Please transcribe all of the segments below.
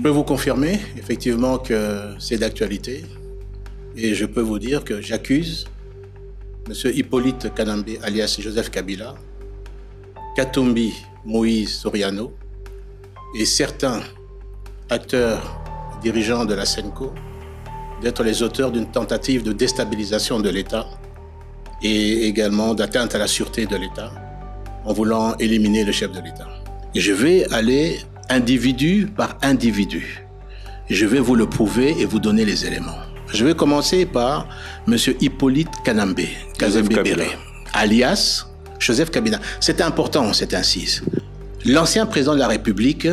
peux vous confirmer effectivement que c'est d'actualité et je peux vous dire que j'accuse M. Hippolyte Kanambe alias Joseph Kabila, Katumbi Moïse Soriano et certains acteurs dirigeants de la SENCO d'être les auteurs d'une tentative de déstabilisation de l'État et également d'atteinte à la sûreté de l'État en voulant éliminer le chef de l'État. Et je vais aller individu par individu. Et je vais vous le prouver et vous donner les éléments. Je vais commencer par M. Hippolyte Kanambe, Béré, alias Joseph Kabila. C'est important, cette incise. L'ancien président de la République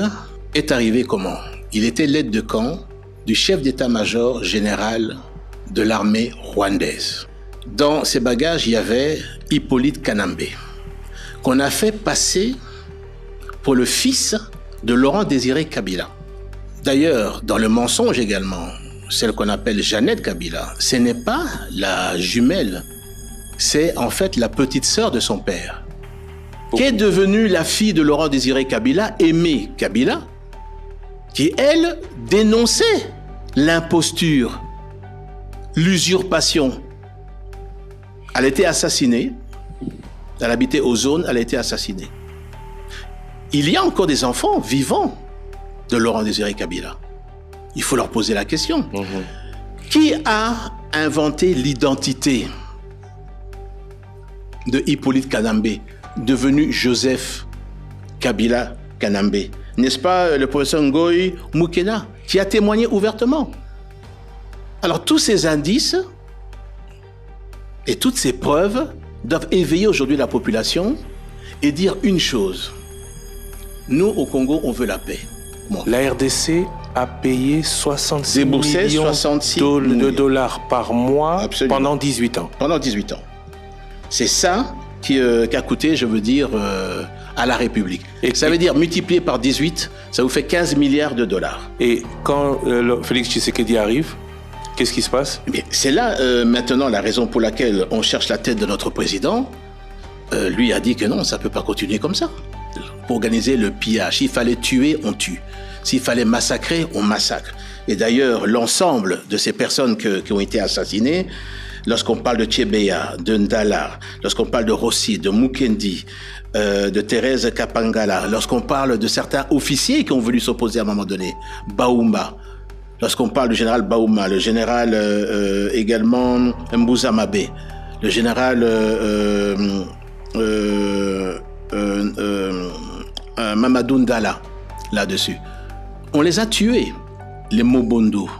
est arrivé comment? Il était l'aide de camp du chef d'état-major général de l'armée rwandaise. Dans ses bagages, il y avait Hippolyte Kanambe, qu'on a fait passer pour le fils de Laurent Désiré Kabila. D'ailleurs, dans le mensonge également, celle qu'on appelle Jeannette Kabila, ce n'est pas la jumelle, c'est en fait la petite sœur de son père, qui est devenue la fille de Laurent Désiré Kabila, Aimée Kabila, qui, elle, dénonçait l'imposture, l'usurpation. Elle a été assassinée, elle habitait aux zones, elle a été assassinée. Il y a encore des enfants vivants de Laurent Désiré Kabila. Il faut leur poser la question. Qui a inventé l'identité de Hippolyte Kanambe, devenu Joseph Kabila Kanambe? N'est-ce pas le professeur Ngoï Moukena, qui a témoigné ouvertement? Alors tous ces indices et toutes ces preuves doivent éveiller aujourd'hui la population et dire une chose. Nous, au Congo, on veut la paix. Bon. La RDC a payé 66 millions de dollars par mois. Absolument. Pendant 18 ans. Pendant 18 ans. C'est ça qui a coûté, je veux dire, à la République. Et ça veut dire, multiplié par 18, ça vous fait 15 milliards de dollars. Et quand Félix Tshisekedi arrive, qu'est-ce qui se passe? C'est là, maintenant, la raison pour laquelle on cherche la tête de notre président. Lui a dit que non, ça ne peut pas continuer comme ça. Pour organiser le pillage, s'il fallait tuer, on tue. S'il fallait massacrer, on massacre. Et d'ailleurs, l'ensemble de ces personnes qui ont été assassinées, lorsqu'on parle de Tchebeya, de Ndala, lorsqu'on parle de Rossi, de Mukendi, de Thérèse Kapangala, lorsqu'on parle de certains officiers qui ont voulu s'opposer à un moment donné, Baouma, lorsqu'on parle du général Baouma, le général également Mbouza Mabé, le général Mamadou Ndala, là-dessus. On les a tués, les Mobondo.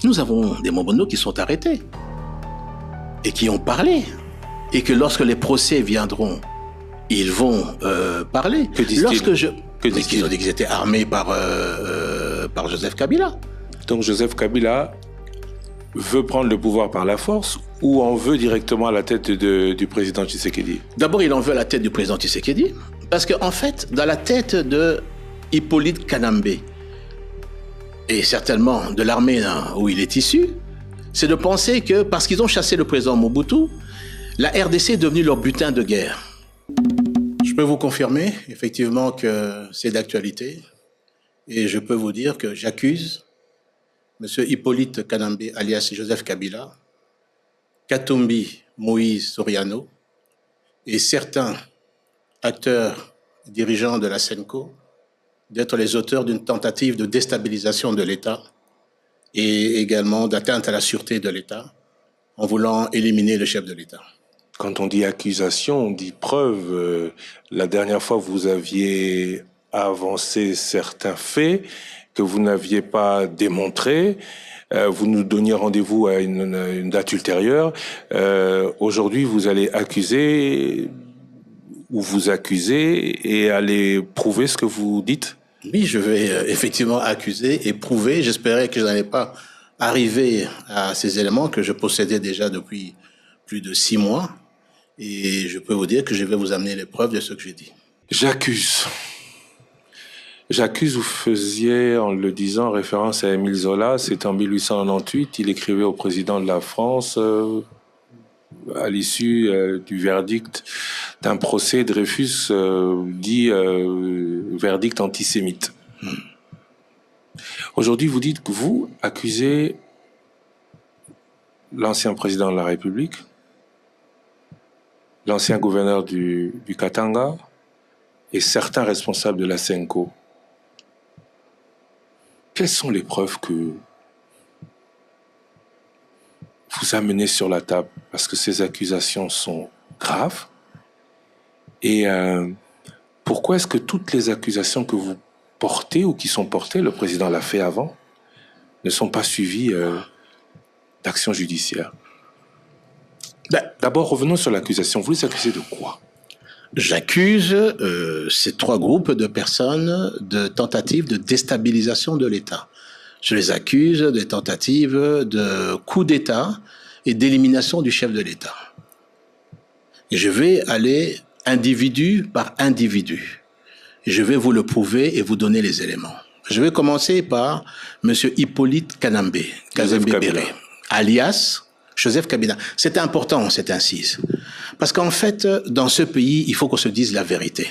Nous avons des Mobondo qui sont arrêtés et qui ont parlé. Et que lorsque les procès viendront, ils vont parler. Que disent-ils? Ils ont dit qu'ils étaient armés par Joseph Kabila. Donc Joseph Kabila veut prendre le pouvoir par la force ou en veut directement à la tête du président Tshisekedi? D'abord, il en veut à la tête du président Tshisekedi. Parce qu'en fait, dans la tête de Hippolyte Kanambe, et certainement de l'armée où il est issu, c'est de penser que parce qu'ils ont chassé le président Mobutu, la RDC est devenue leur butin de guerre. Je peux vous confirmer effectivement que c'est d'actualité et je peux vous dire que j'accuse M. Hippolyte Kanambe alias Joseph Kabila, Katumbi Moïse Soriano et certains acteurs dirigeants de la SENCO d'être les auteurs d'une tentative de déstabilisation de l'État et également d'atteinte à la sûreté de l'État en voulant éliminer le chef de l'État. Quand on dit accusation, on dit preuve. La dernière fois, vous aviez avancé certains faits que vous n'aviez pas démontrés. Vous nous donniez rendez-vous à une date ultérieure. Aujourd'hui, vous allez accuser ou vous accuser et aller prouver ce que vous dites? Oui, je vais effectivement accuser et prouver. J'espérais que je n'allais pas arriver à ces éléments que je possédais déjà depuis plus de 6 mois. Et je peux vous dire que je vais vous amener les preuves de ce que j'ai dit. J'accuse. J'accuse, vous faisiez, en le disant, référence à Émile Zola. C'était en 1898. Il écrivait au président de la France, à l'issue du verdict d'un procès, Dreyfus dit verdict antisémite. Aujourd'hui, vous dites que vous accusez l'ancien président de la République, l'ancien gouverneur du Katanga et certains responsables de la SENCO. Quelles sont les preuves que vous amenez sur la table? Parce que ces accusations sont graves. Et pourquoi est-ce que toutes les accusations que vous portez ou qui sont portées, le président l'a fait avant, ne sont pas suivies d'action judiciaire? D'abord, revenons sur l'accusation. Vous les accusez de quoi? J'accuse ces trois groupes de personnes de tentatives de déstabilisation de l'État. Je les accuse des tentatives de coup d'État et d'élimination du chef de l'État. Et je vais aller individu par individu. Et je vais vous le prouver et vous donner les éléments. Je vais commencer par M. Hippolyte Kanambe, Kazembe-Béré, alias Joseph Kabila. C'est important, cette incise. Parce qu'en fait, dans ce pays, il faut qu'on se dise la vérité.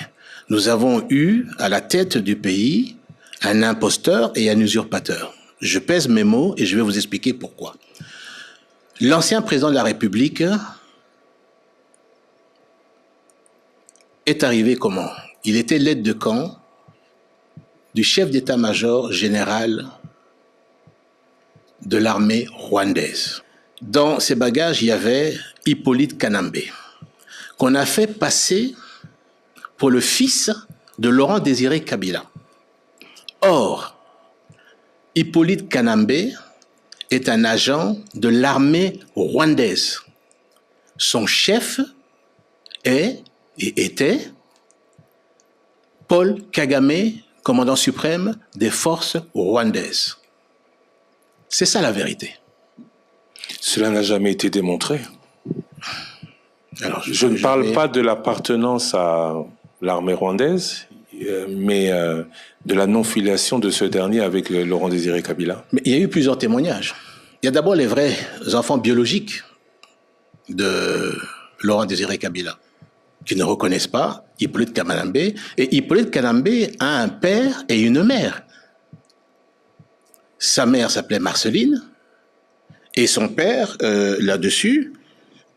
Nous avons eu à la tête du pays un imposteur et un usurpateur. Je pèse mes mots et je vais vous expliquer pourquoi. L'ancien président de la République est arrivé comment? Il était l'aide de camp du chef d'état-major général de l'armée rwandaise. Dans ses bagages, il y avait Hippolyte Kanambe, qu'on a fait passer pour le fils de Laurent Désiré Kabila. Or, Hippolyte Kanambe est un agent de l'armée rwandaise. Son chef est et était Paul Kagame, commandant suprême des forces rwandaises. C'est ça la vérité. Cela n'a jamais été démontré. Alors, je ne parle pas de l'appartenance à l'armée rwandaise, mais de la non-filiation de ce dernier avec Laurent Désiré Kabila. Mais il y a eu plusieurs témoignages. Il y a d'abord les vrais enfants biologiques de Laurent Désiré Kabila, qui ne reconnaissent pas Hippolyte Kanambe. Et Hippolyte Kanambe a un père et une mère. Sa mère s'appelait Marceline, et son père, là-dessus,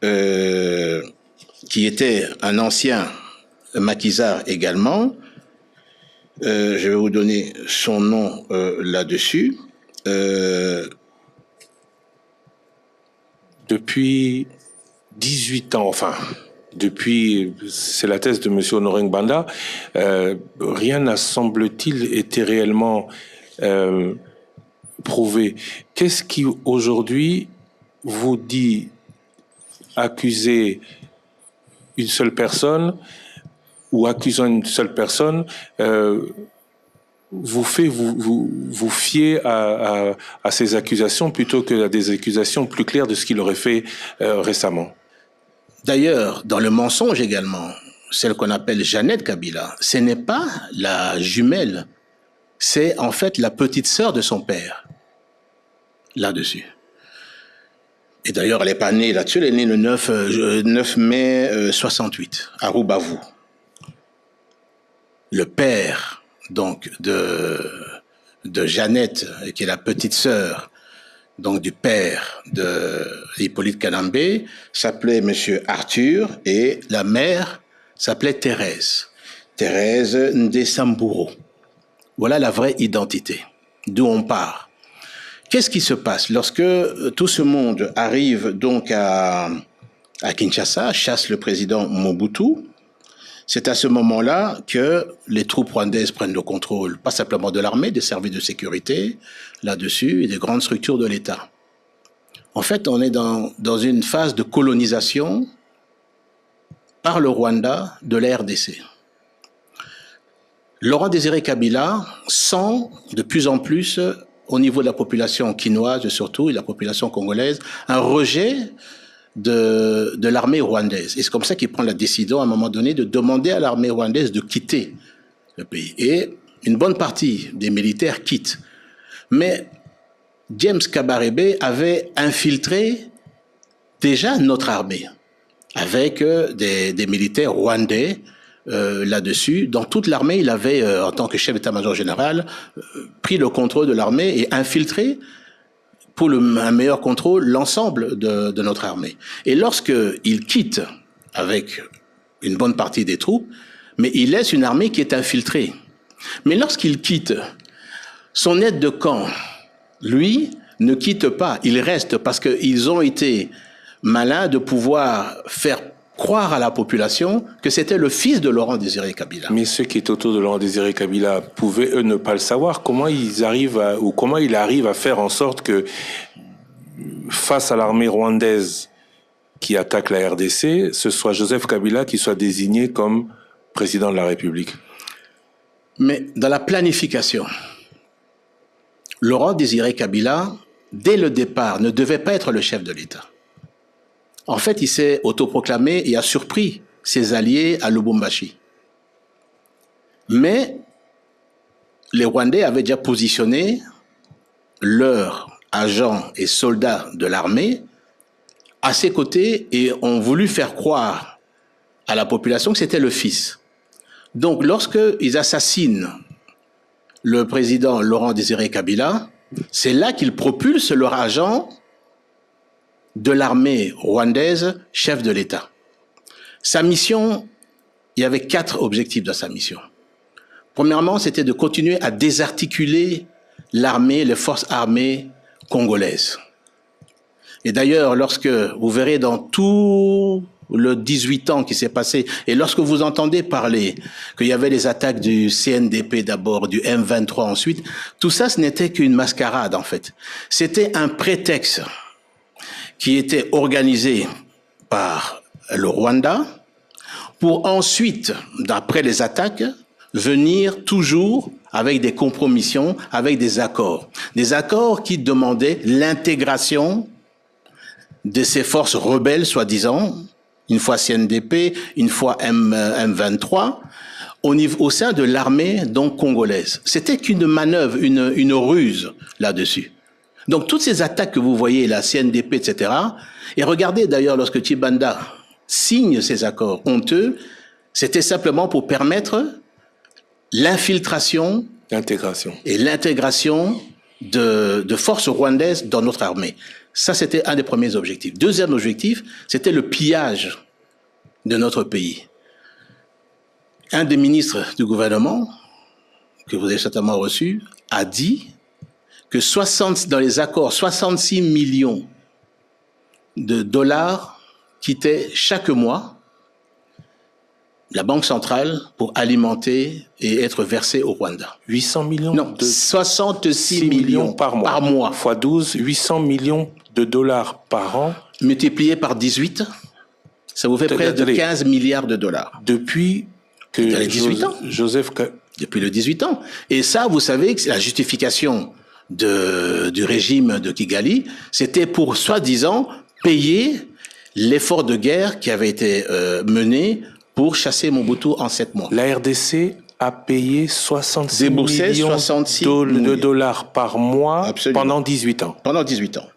qui était un ancien maquisard également, je vais vous donner son nom là-dessus. Depuis 18 ans, enfin, depuis, c'est la thèse de M. Honoré Ngbanda, rien n'a, semble-t-il, été réellement prouvé. Qu'est-ce qui, aujourd'hui, vous dit accuser une seule personne ou accusant une seule personne vous fait vous fier à ces accusations plutôt que à des accusations plus claires de ce qu'il aurait fait récemment? D'ailleurs, dans le mensonge également, celle qu'on appelle Jeannette Kabila, ce n'est pas la jumelle, c'est en fait la petite sœur de son père, là-dessus. Et d'ailleurs, elle n'est pas née là-dessus, elle est née le 9 mai 68, à Rubavu. Le père, donc, de Jeannette, qui est la petite sœur, donc du père de Hippolyte Kanambe, s'appelait Monsieur Arthur, et la mère s'appelait Thérèse Ndesamburo. Voilà la vraie identité, d'où on part. Qu'est-ce qui se passe lorsque tout ce monde arrive donc à Kinshasa, chasse le président Mobutu? C'est à ce moment-là que les troupes rwandaises prennent le contrôle, pas simplement de l'armée, des services de sécurité, là-dessus, et des grandes structures de l'État. En fait, on est dans une phase de colonisation par le Rwanda de la RDC. Laurent Désiré Kabila sent de plus en plus, au niveau de la population quinoise surtout, et de la population congolaise, un rejet de l'armée rwandaise. Et c'est comme ça qu'il prend la décision, à un moment donné, de demander à l'armée rwandaise de quitter le pays. Et une bonne partie des militaires quittent. Mais James Kabarebe avait infiltré déjà notre armée, avec des militaires rwandais là-dessus. Dans toute l'armée, il avait, en tant que chef d'état-major général, pris le contrôle de l'armée et infiltré, pour un meilleur contrôle, l'ensemble de notre armée. Et lorsqu'il quitte avec une bonne partie des troupes, mais il laisse une armée qui est infiltrée. Mais lorsqu'il quitte, son aide de camp, lui, ne quitte pas, il reste parce qu'ils ont été malins de pouvoir faire croire à la population que c'était le fils de Laurent Désiré Kabila. Mais ceux qui étaient autour de Laurent Désiré Kabila pouvaient, eux, ne pas le savoir. Comment il arrive à faire en sorte que, face à l'armée rwandaise qui attaque la RDC, ce soit Joseph Kabila qui soit désigné comme président de la République? Mais dans la planification, Laurent Désiré Kabila, dès le départ, ne devait pas être le chef de l'État. En fait, il s'est autoproclamé et a surpris ses alliés à Lubumbashi. Mais les Rwandais avaient déjà positionné leurs agents et soldats de l'armée à ses côtés et ont voulu faire croire à la population que c'était le fils. Donc, lorsqu'ils assassinent le président Laurent Désiré Kabila, c'est là qu'ils propulsent leur agent de l'armée rwandaise, chef de l'État. Sa mission, il y avait 4 objectifs dans sa mission. Premièrement, c'était de continuer à désarticuler l'armée, les forces armées congolaises. Et d'ailleurs, lorsque vous verrez dans tout le 18 ans qui s'est passé, et lorsque vous entendez parler qu'il y avait les attaques du CNDP d'abord, du M23 ensuite, tout ça, ce n'était qu'une mascarade en fait. C'était un prétexte qui était organisé par le Rwanda pour ensuite, d'après les attaques, venir toujours avec des compromissions, avec des accords. Des accords qui demandaient l'intégration de ces forces rebelles, soi-disant, une fois CNDP, une fois M23, au sein de l'armée donc congolaise. C'était qu'une manœuvre, une ruse là-dessus. Donc toutes ces attaques que vous voyez, la CNDP, etc., et regardez d'ailleurs lorsque Tshibanda signe ces accords honteux, c'était simplement pour permettre l'infiltration et l'intégration de forces rwandaises dans notre armée. Ça, c'était un des premiers objectifs. Deuxième objectif, c'était le pillage de notre pays. Un des ministres du gouvernement, que vous avez certainement reçu, a dit que dans les accords, 66 millions de dollars quittaient chaque mois la Banque centrale pour alimenter et être versés au Rwanda. 800 millions? Non, 66 millions par mois. Fois 12, 800 millions de dollars par an. Multiplié par 18, ça vous fait près de 15 milliards de dollars. Depuis que les 18 ans. Depuis le 18 ans. Et ça, vous savez que c'est la justification du régime de Kigali, c'était pour, soi-disant, payer l'effort de guerre qui avait été mené pour chasser Mobutu en 7 mois. La RDC a payé 66 millions de dollars par mois. Absolument. Pendant 18 ans. Pendant 18 ans.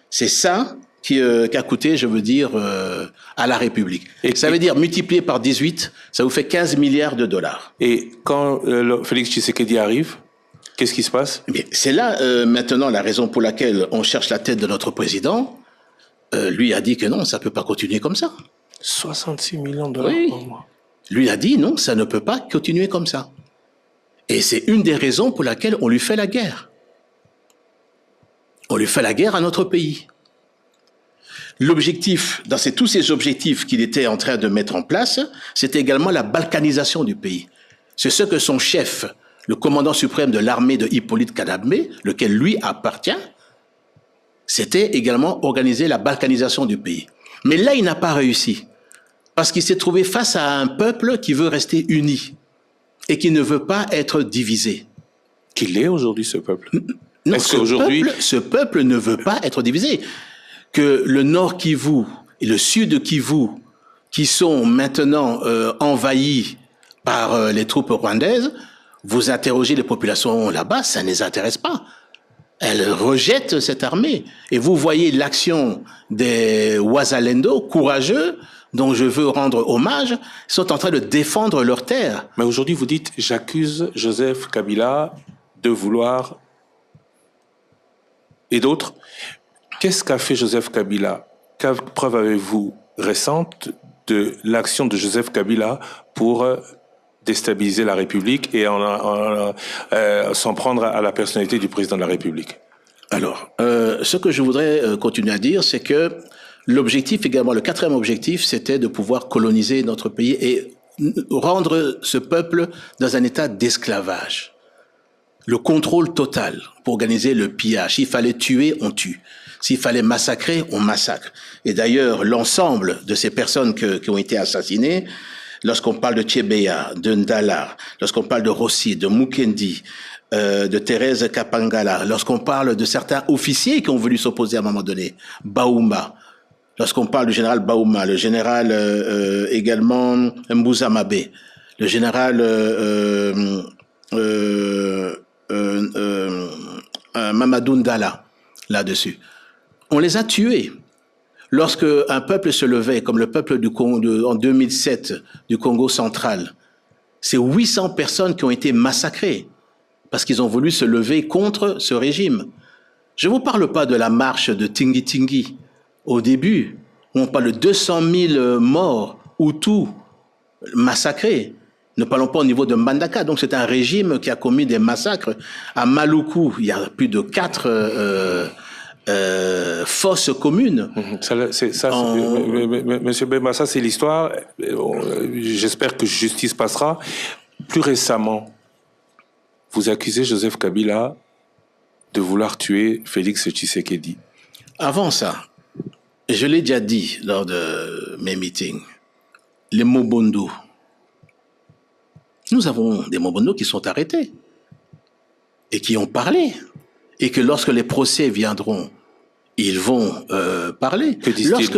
C'est ça qui a coûté, je veux dire, à la République. Et ça veut dire, multiplié par 18, ça vous fait 15 milliards de dollars. Et quand Félix Tshisekedi arrive, qu'est-ce qui se passe? C'est là, maintenant, la raison pour laquelle on cherche la tête de notre président. Lui a dit que non, ça ne peut pas continuer comme ça. 66 millions de dollars par mois. Lui a dit non, ça ne peut pas continuer comme ça. Et c'est une des raisons pour laquelle on lui fait la guerre. On lui fait la guerre à notre pays. L'objectif, tous ces objectifs qu'il était en train de mettre en place, c'était également la balkanisation du pays. C'est ce que son chef, le commandant suprême de l'armée de Hippolyte Kadambé, lequel lui appartient, c'était également organiser la balkanisation du pays. Mais là, il n'a pas réussi. Parce qu'il s'est trouvé face à un peuple qui veut rester uni et qui ne veut pas être divisé. Qu'il est aujourd'hui, ce peuple? Non, ce peuple ne veut pas être divisé. Que le Nord Kivu et le Sud Kivu, qui sont maintenant envahis par les troupes rwandaises, vous interrogez les populations là-bas, ça ne les intéresse pas. Elles rejettent cette armée. Et vous voyez l'action des Wazalendo, courageux, dont je veux rendre hommage, sont en train de défendre leurs terres. Mais aujourd'hui, vous dites, j'accuse Joseph Kabila de vouloir... Et d'autres. Qu'est-ce qu'a fait Joseph Kabila? Quelle preuve avez-vous récente de l'action de Joseph Kabila pour déstabiliser la République et s'en prendre à la personnalité du président de la République? Alors, ce que je voudrais continuer à dire, c'est que l'objectif également, le quatrième objectif, c'était de pouvoir coloniser notre pays et rendre ce peuple dans un état d'esclavage. Le contrôle total pour organiser le pillage. S'il fallait tuer, on tue. S'il fallait massacrer, on massacre. Et d'ailleurs, l'ensemble de ces personnes qui ont été assassinées, lorsqu'on parle de Tchebeya, de Ndala, lorsqu'on parle de Rossi, de Mukendi, de Thérèse Kapangala, lorsqu'on parle de certains officiers qui ont voulu s'opposer à un moment donné, Baouma, lorsqu'on parle du général Baouma, le général également Mbouza Mabé, le général Mamadou Ndala, là-dessus. On les a tués. Lorsque un peuple se levait, comme le peuple du Congo, en 2007, du Congo central, c'est 800 personnes qui ont été massacrées parce qu'ils ont voulu se lever contre ce régime. Je ne vous parle pas de la marche de Tingi Tingi au début, où on parle de 200 000 morts, Hutus, massacrés. Ne parlons pas au niveau de Mbandaka. Donc c'est un régime qui a commis des massacres. À Maluku, il y a plus de 4 fosses communes. Monsieur Bemba, ça c'est l'histoire. J'espère que justice passera. Plus récemment, vous accusez Joseph Kabila de vouloir tuer Félix Tshisekedi. Avant ça, je l'ai déjà dit lors de mes meetings, les Mobondo. Nous avons des Mobondo qui sont arrêtés et qui ont parlé. Et que lorsque les procès viendront, ils vont parler. Que disent-ils?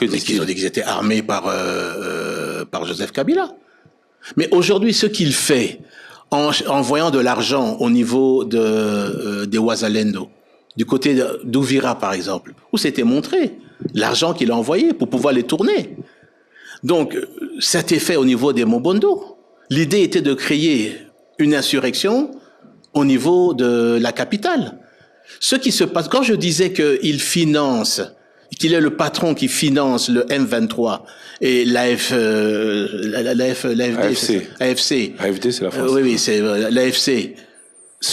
Ils ont dit qu'ils étaient armés par Joseph Kabila. Mais aujourd'hui, ce qu'il fait en envoyant de l'argent au niveau des Ouazalendo, du côté d'Ouvira par exemple, où c'était montré l'argent qu'il a envoyé pour pouvoir les tourner. Donc, cet effet au niveau des Mobondo, l'idée était de créer une insurrection au niveau de la capitale. Ce qui se passe, quand je disais qu'il finance, qu'il est le patron qui finance le M23 et l'AFC. AFD, c'est la France. Oui, c'est l'AFC.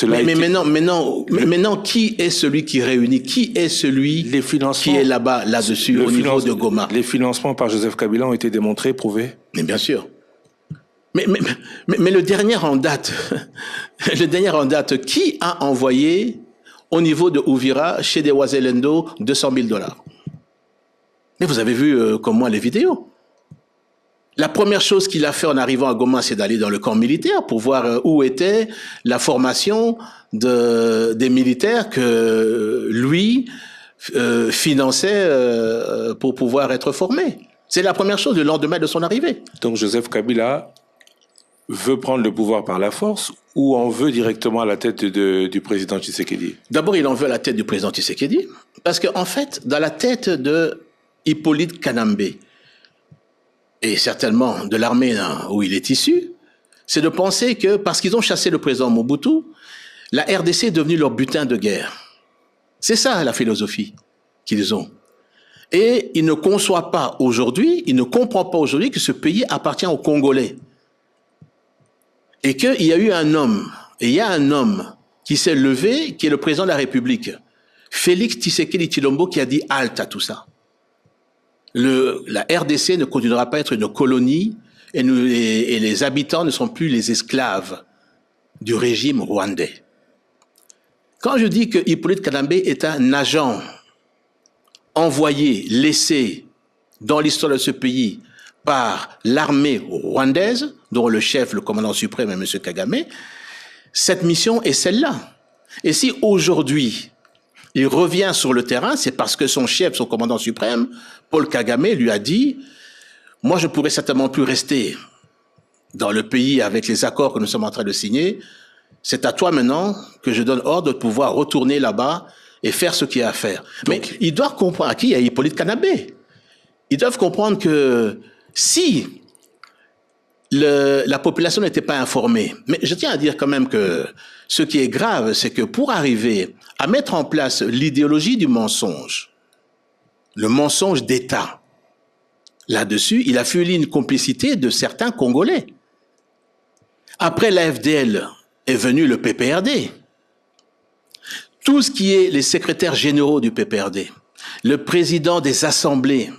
Mais maintenant, qui est celui qui réunit? Qui est celui qui est là-dessus, au niveau de Goma? Les financements par Joseph Kabila ont été démontrés, prouvés? Mais bien sûr. Mais le dernier en date, qui a envoyé au niveau de Ouvira, chez des Ouazalendo, $200,000? Mais vous avez vu comme moi les vidéos. La première chose qu'il a fait en arrivant à Goma, c'est d'aller dans le camp militaire pour voir où était la formation des militaires que lui finançait pour pouvoir être formés. C'est la première chose le lendemain de son arrivée. Donc Joseph Kabila veut prendre le pouvoir par la force ou en veut directement à la tête du président Tshisekedi? D'abord, il en veut à la tête du président Tshisekedi, parce qu'en fait, dans la tête de Hippolyte Kanambe, et certainement de l'armée où il est issu, c'est de penser que parce qu'ils ont chassé le président Mobutu, la RDC est devenue leur butin de guerre. C'est ça la philosophie qu'ils ont. Et ils ne conçoivent pas aujourd'hui, ils ne comprennent pas aujourd'hui que ce pays appartient aux Congolais. Et qu'il y a eu un homme, et il y a un homme qui s'est levé, qui est le président de la République, Félix Tshisekedi Tshilombo, qui a dit halte à tout ça. La RDC ne continuera pas à être une colonie et les habitants ne sont plus les esclaves du régime rwandais. Quand je dis que Hippolyte Kanambe est un agent envoyé, laissé dans l'histoire de ce pays par l'armée rwandaise, dont le chef, le commandant suprême est M. Kagame, cette mission est celle-là. Et si aujourd'hui, il revient sur le terrain, c'est parce que son chef, son commandant suprême, Paul Kagame, lui a dit « Moi, je ne pourrais certainement plus rester dans le pays avec les accords que nous sommes en train de signer. C'est à toi maintenant que je donne ordre de pouvoir retourner là-bas et faire ce qu'il y a à faire. » Mais il doit comprendre à qui il y a Hippolyte Kanambe. ils doivent comprendre que si la population n'était pas informée, mais je tiens à dire quand même que ce qui est grave, c'est que pour arriver à mettre en place l'idéologie du mensonge, le mensonge d'État, là-dessus, il a fallu une complicité de certains Congolais. Après l'AFDL est venu le PPRD. Tout ce qui est les secrétaires généraux du PPRD, le président des assemblées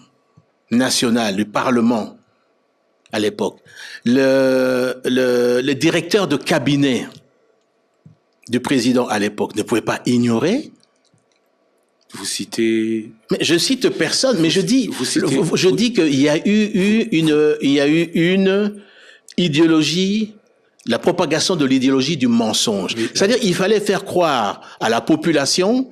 nationales, du Parlement à l'époque, le directeur de cabinet du président à l'époque ne pouvait pas ignorer. Vous citez... Mais je cite personne, mais je dis qu'il y a eu une idéologie, la propagation de l'idéologie du mensonge. C'est-à-dire il fallait faire croire à la population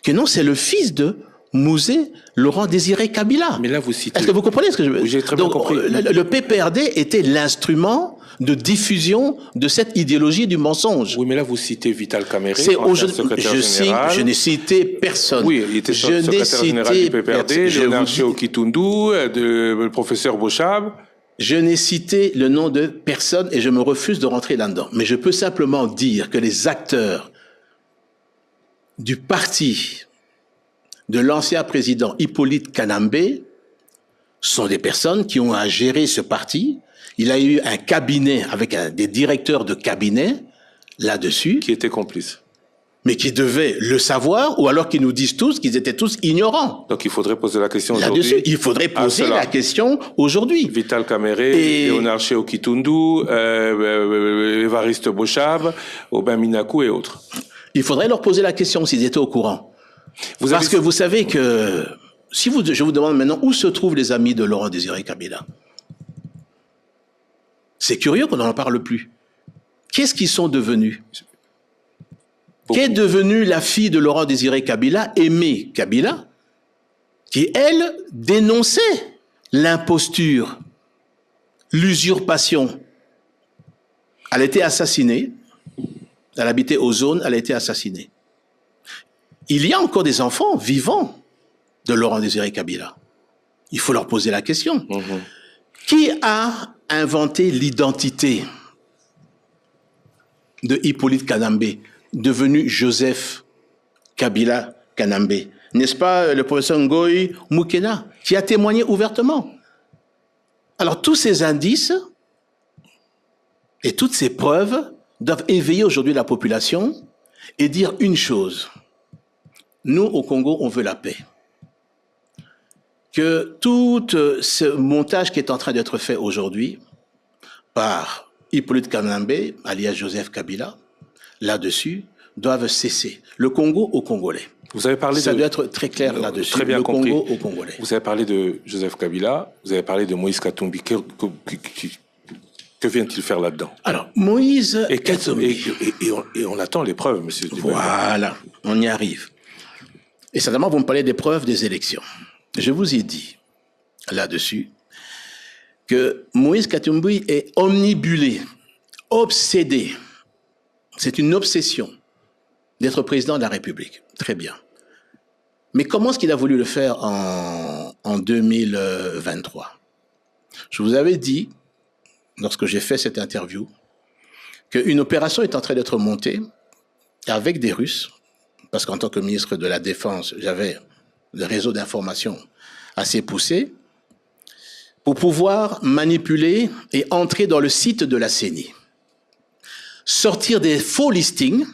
que non, c'est le fils de Mouzé Laurent Désiré Kabila. Mais là, vous citez... Est-ce que vous comprenez ce que je veux dire? Oui, j'ai très bien compris. Le PPRD était l'instrument de diffusion de cette idéologie du mensonge. Oui, mais là, vous citez Vital Kamere, secrétaire général. Je n'ai cité personne. Oui, il était secrétaire général du PPRD, Léonard Kitundu, le professeur Bochab. Je n'ai cité le nom de personne et je me refuse de rentrer là-dedans. Mais je peux simplement dire que les acteurs du parti de l'ancien président Hippolyte Kanambe sont des personnes qui ont à gérer ce parti. Il a eu un cabinet avec des directeurs de cabinet là-dessus. Qui étaient complices. Mais qui devaient le savoir, ou alors qu'ils nous disent tous qu'ils étaient tous ignorants. Donc il faudrait poser la question aujourd'hui. Là-dessus, il faudrait poser la question aujourd'hui. Vital Kamere, Léonard Kitundu, Évariste Bochab, Aubin Minakou et autres. Il faudrait leur poser la question s'ils étaient au courant. Parce que vous savez que, je vous demande maintenant où se trouvent les amis de Laurent Désiré Kabila. C'est curieux qu'on n'en parle plus. Qu'est-ce qu'ils sont devenus? Qu'est devenue la fille de Laurent Désiré Kabila, Aimée Kabila, qui, elle, dénonçait l'imposture, l'usurpation. Elle a été assassinée. Elle habitait aux zones, elle a été assassinée. Il y a encore des enfants vivants de Laurent Désiré Kabila. Il faut leur poser la question. Qui a inventé l'identité de Hippolyte Kanambe, devenu Joseph Kabila Kanambe? N'est-ce pas le professeur Ngoï Moukena, qui a témoigné ouvertement? Alors tous ces indices et toutes ces preuves doivent éveiller aujourd'hui la population et dire une chose. Nous, au Congo, on veut la paix. Que tout ce montage qui est en train d'être fait aujourd'hui par Hippolyte Kanambe, alias Joseph Kabila, là-dessus, doivent cesser. Le Congo aux Congolais. Vous avez parlé Ça doit être très clair là-dessus. Très bien le compris. Congo aux Congolais. Vous avez parlé de Joseph Kabila, vous avez parlé de Moïse Katumbi. Que vient-il faire là-dedans? Alors, Moïse Katumbi. Et on attend les preuves, monsieur. Voilà, on y arrive. Et certainement, vous me parlez des preuves des élections. Je vous ai dit, là-dessus, que Moïse Katumbi est omnibulé, obsédé. C'est une obsession d'être président de la République. Très bien. Mais comment est-ce qu'il a voulu le faire en 2023? Je vous avais dit, lorsque j'ai fait cette interview, qu'une opération est en train d'être montée avec des Russes, parce qu'en tant que ministre de la Défense, j'avais le réseau d'information assez poussé, pour pouvoir manipuler et entrer dans le site de la CENI. Sortir des faux listings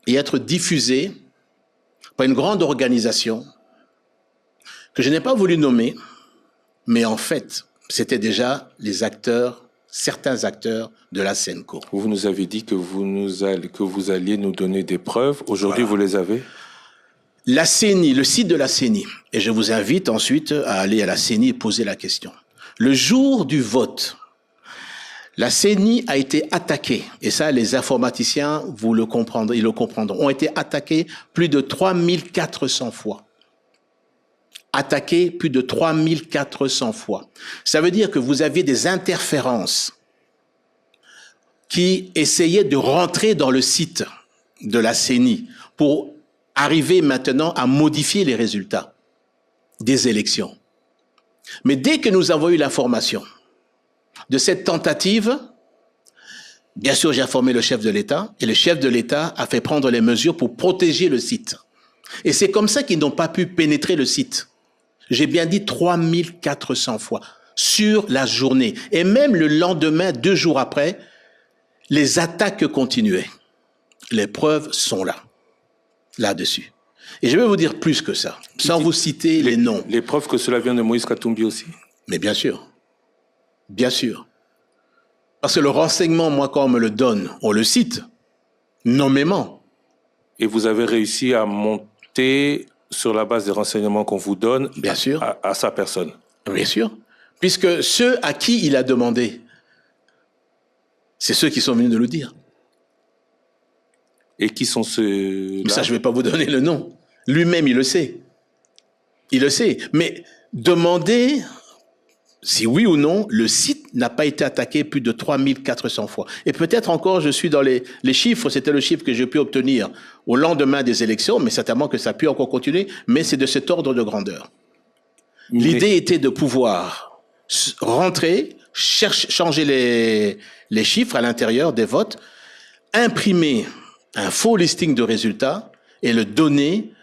et être diffusés par une grande organisation que je n'ai pas voulu nommer, mais en fait, c'était déjà les acteurs, certains acteurs de la SENCO. Vous nous avez dit que vous alliez nous donner des preuves. Aujourd'hui, voilà. Vous les avez? La CENI, le site de la CENI. Et je vous invite ensuite à aller à la CENI et poser la question. Le jour du vote, la CENI a été attaquée. Et ça, les informaticiens, ils le comprendront, ont été attaqués plus de 3400 fois. Attaqués plus de 3400 fois. Ça veut dire que vous aviez des interférences qui essayaient de rentrer dans le site de la CENI pour arriver maintenant à modifier les résultats des élections. Mais dès que nous avons eu l'information de cette tentative, bien sûr, j'ai informé le chef de l'État et le chef de l'État a fait prendre les mesures pour protéger le site. Et c'est comme ça qu'ils n'ont pas pu pénétrer le site. J'ai bien dit 3400 fois sur la journée. Et même le lendemain, 2 jours après, les attaques continuaient. Les preuves sont là-dessus. Et je vais vous dire plus que ça, sans vous citer les noms. Les preuves que cela vient de Moïse Katumbi aussi? Mais bien sûr. Bien sûr. Parce que le renseignement, moi, quand on me le donne, on le cite, nommément. Et vous avez réussi à monter sur la base des renseignements qu'on vous donne bien sûr. À sa personne? Bien sûr. Puisque ceux à qui il a demandé, c'est ceux qui sont venus de le dire. Et qui sont ceux-là? Ça, je ne vais pas vous donner le nom. Lui-même, il le sait. Il le sait. Mais demandez si oui ou non, le site n'a pas été attaqué plus de 3400 fois. Et peut-être encore, je suis dans les chiffres, c'était le chiffre que j'ai pu obtenir au lendemain des élections, mais certainement que ça a pu encore continuer, mais c'est de cet ordre de grandeur. L'idée était de pouvoir rentrer, changer les chiffres à l'intérieur des votes, imprimer un faux listing de résultats et le donner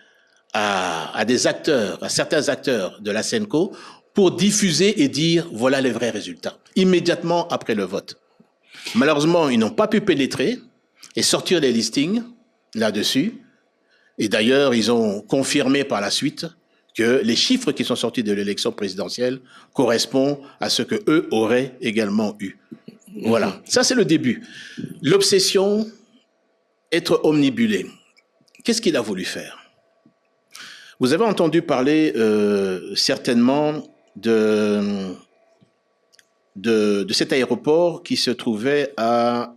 à des acteurs, à certains acteurs de la SENCO pour diffuser et dire voilà les vrais résultats, immédiatement après le vote. Malheureusement, ils n'ont pas pu pénétrer et sortir les listings là-dessus. Et d'ailleurs, ils ont confirmé par la suite que les chiffres qui sont sortis de l'élection présidentielle correspondent à ce que eux auraient également eu. Voilà, ça c'est le début. L'obsession, être omnibulé. Qu'est-ce qu'il a voulu faire? Vous avez entendu parler certainement de cet aéroport qui se trouvait à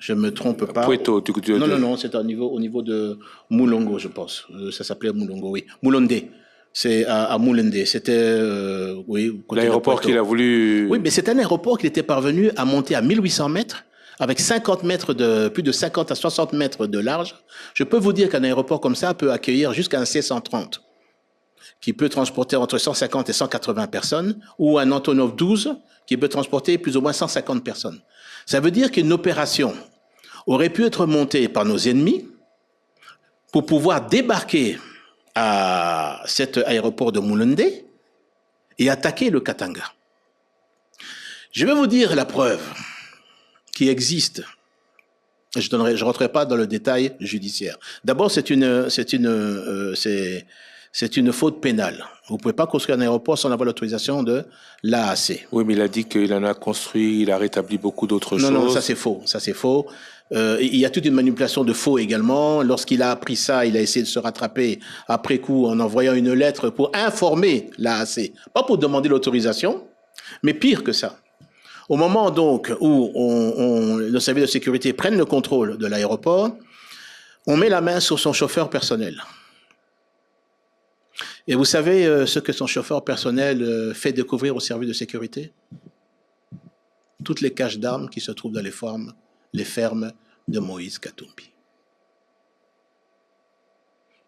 je me trompe pas. Puerto, non, c'est au niveau de Moulongo, je pense. Ça s'appelait Moulongo, oui. Moulondé. C'est à Moulondé. C'était, oui. L'aéroport qu'il a voulu. Oui, mais c'est un aéroport qu'il était parvenu à monter à 1800 mètres, avec 50 mètres plus de 50 à 60 mètres de large. Je peux vous dire qu'un aéroport comme ça peut accueillir jusqu'à un C-130, qui peut transporter entre 150 et 180 personnes, ou un Antonov 12, qui peut transporter plus ou moins 150 personnes. Ça veut dire qu'une opération aurait pu être montée par nos ennemis pour pouvoir débarquer à cet aéroport de Moulondé et attaquer le Katanga. Je vais vous dire la preuve qui existe. Je ne rentrerai pas dans le détail judiciaire. D'abord, c'est une faute pénale. Vous ne pouvez pas construire un aéroport sans avoir l'autorisation de l'AAC. Oui, mais il a dit qu'il en a construit, il a rétabli beaucoup d'autres choses. Non, ça c'est faux. Ça c'est faux. Il y a toute une manipulation de faux également. Lorsqu'il a appris ça, il a essayé de se rattraper après coup en envoyant une lettre pour informer l'AAC. Pas pour demander l'autorisation, mais pire que ça. Au moment donc où nos services de sécurité prennent le contrôle de l'aéroport, on met la main sur son chauffeur personnel. Et vous savez ce que son chauffeur personnel fait découvrir au service de sécurité? Toutes les caches d'armes qui se trouvent dans les fermes de Moïse Katumbi.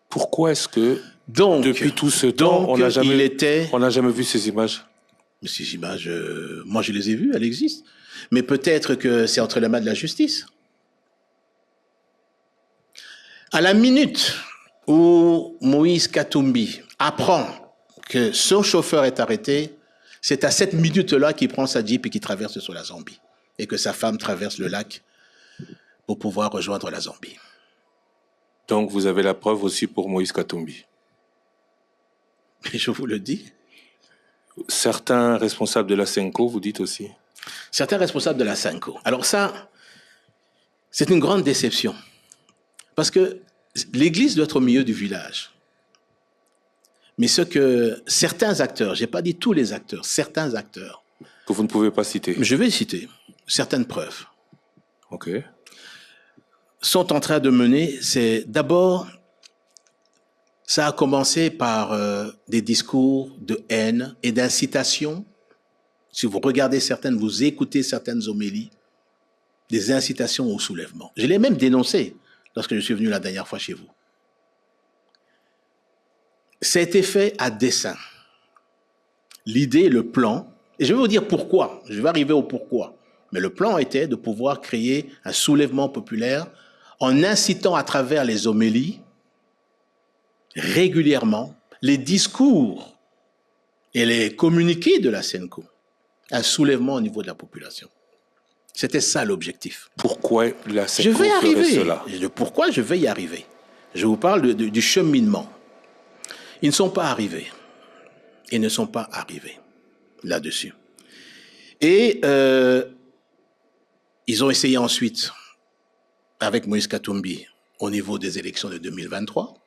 Pourquoi est-ce que, depuis tout ce temps, on n'a jamais vu ces images? Ces images, moi je les ai vues, elles existent. Mais peut-être que c'est entre les mains de la justice. À la minute où Moïse Katumbi apprend que son chauffeur est arrêté, c'est à cette minute-là qu'il prend sa Jeep et qu'il traverse sur la Zambie. Et que sa femme traverse le lac pour pouvoir rejoindre la Zambie. Donc vous avez la preuve aussi pour Moïse Katumbi. Et je vous le dis. Certains responsables de la SENCO, vous dites aussi? Certains responsables de la SENCO. Alors ça, c'est une grande déception. Parce que l'église doit être au milieu du village. Mais ce que certains acteurs, je n'ai pas dit tous les acteurs, certains acteurs. Que vous ne pouvez pas citer? Je vais citer certaines preuves. OK. Sont en train de mener, c'est d'abord, ça a commencé par des discours de haine et d'incitation. Si vous regardez certaines, vous écoutez certaines homélies, des incitations au soulèvement. Je l'ai même dénoncé lorsque je suis venu la dernière fois chez vous. Ça a été fait à dessein. l'idée, le plan, et je vais vous dire pourquoi, je vais arriver au pourquoi, mais le plan était de pouvoir créer un soulèvement populaire en incitant à travers les homélies, régulièrement, les discours et les communiqués de la SENCO, un soulèvement au niveau de la population. C'était ça l'objectif. Pourquoi la SENCO Je vais y arriver. Cela? Pourquoi je vais y arriver? Je vous parle du cheminement. Ils ne sont pas arrivés. Ils ne sont pas arrivés là-dessus. Et ils ont essayé ensuite, avec Moïse Katumbi, au niveau des élections de 2023.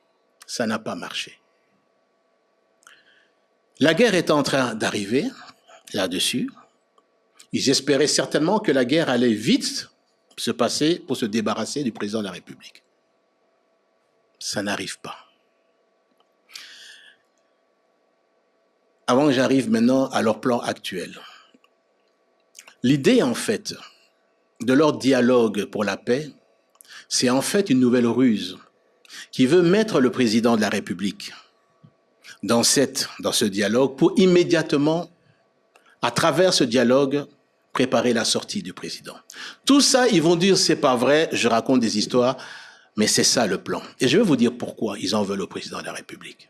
Ça n'a pas marché. La guerre est en train d'arriver là-dessus. Ils espéraient certainement que la guerre allait vite se passer pour se débarrasser du président de la République. Ça n'arrive pas. Avant que j'arrive maintenant à leur plan actuel. L'idée, en fait, de leur dialogue pour la paix, c'est en fait une nouvelle ruse qui veut mettre le président de la République dans ce dialogue pour immédiatement, à travers ce dialogue, préparer la sortie du président. Tout ça, ils vont dire, c'est pas vrai, je raconte des histoires, mais c'est ça le plan. Et je vais vous dire pourquoi ils en veulent au président de la République.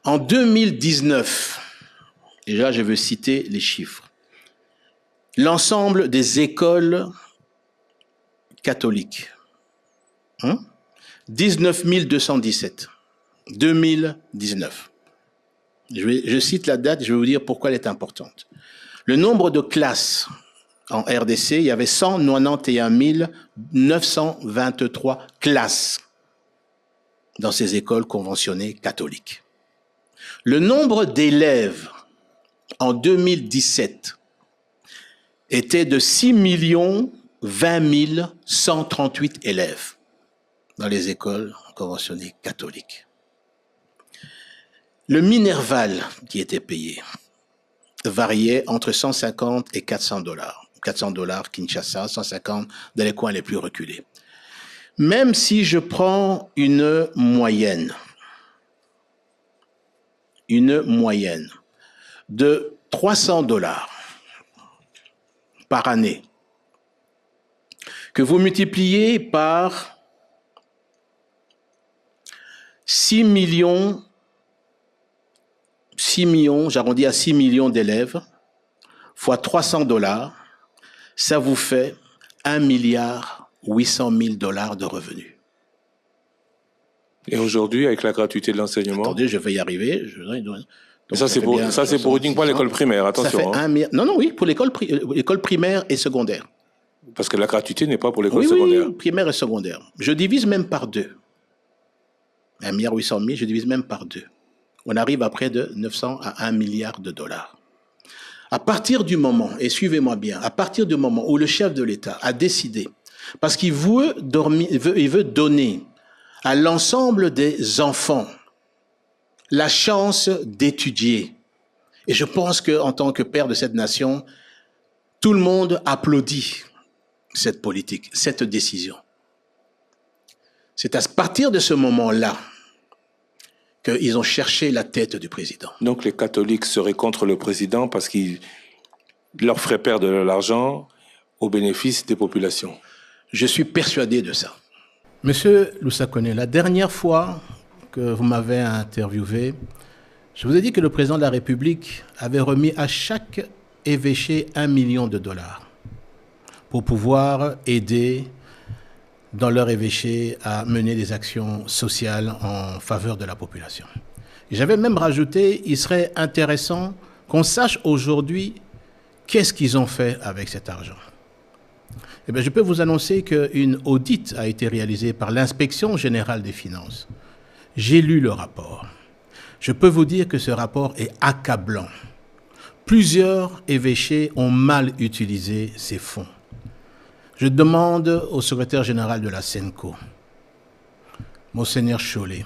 En 2019, et là je veux citer les chiffres, l'ensemble des écoles catholiques, 19 217, 2019. Je cite la date, je vais vous dire pourquoi elle est importante. Le nombre de classes en RDC, il y avait 191 923 classes dans ces écoles conventionnées catholiques. Le nombre d'élèves en 2017 était de 6 20 138 élèves dans les écoles conventionnées catholiques. Le Minerval qui était payé variait entre 150 et 400 dollars. 400 dollars Kinshasa, 150 dans les coins les plus reculés. Même si je prends une moyenne de 300 dollars par année, que vous multipliez par 6 millions, j'arrondis à 6 millions d'élèves, fois 300 dollars, ça vous fait 1 milliard 800 000 dollars de revenus. Et aujourd'hui, avec la gratuité de l'enseignement? Attendez, je vais y arriver. Donc, ça, c'est pour uniquement l'école primaire, attention. Ça fait oui, pour l'école primaire et secondaire. Parce que la gratuité n'est pas pour l'école secondaire. Oui, primaire et secondaire. Je divise même par 2. 1 milliard 800 000, je divise même par 2. On arrive à près de 900 à 1 milliard de dollars. À partir du moment, et suivez-moi bien, à partir du moment où le chef de l'État a décidé, parce qu'il veut donner à l'ensemble des enfants la chance d'étudier. Et je pense qu'en tant que père de cette nation, tout le monde applaudit cette politique, cette décision. C'est à partir de ce moment-là qu'ils ont cherché la tête du président. Donc les catholiques seraient contre le président parce qu'il leur ferait perdre de l'argent au bénéfice des populations. Je suis persuadé de ça. Monsieur Loussa-Koné, la dernière fois que vous m'avez interviewé, je vous ai dit que le président de la République avait remis à chaque évêché 1 million de dollars pour pouvoir aider dans leur évêché à mener des actions sociales en faveur de la population. J'avais même rajouté, il serait intéressant qu'on sache aujourd'hui qu'est-ce qu'ils ont fait avec cet argent. Eh bien, je peux vous annoncer qu'une audit a été réalisée par l'Inspection générale des finances. J'ai lu le rapport. Je peux vous dire que ce rapport est accablant. Plusieurs évêchés ont mal utilisé ces fonds. Je demande au secrétaire général de la SENCO, Monseigneur Chollet,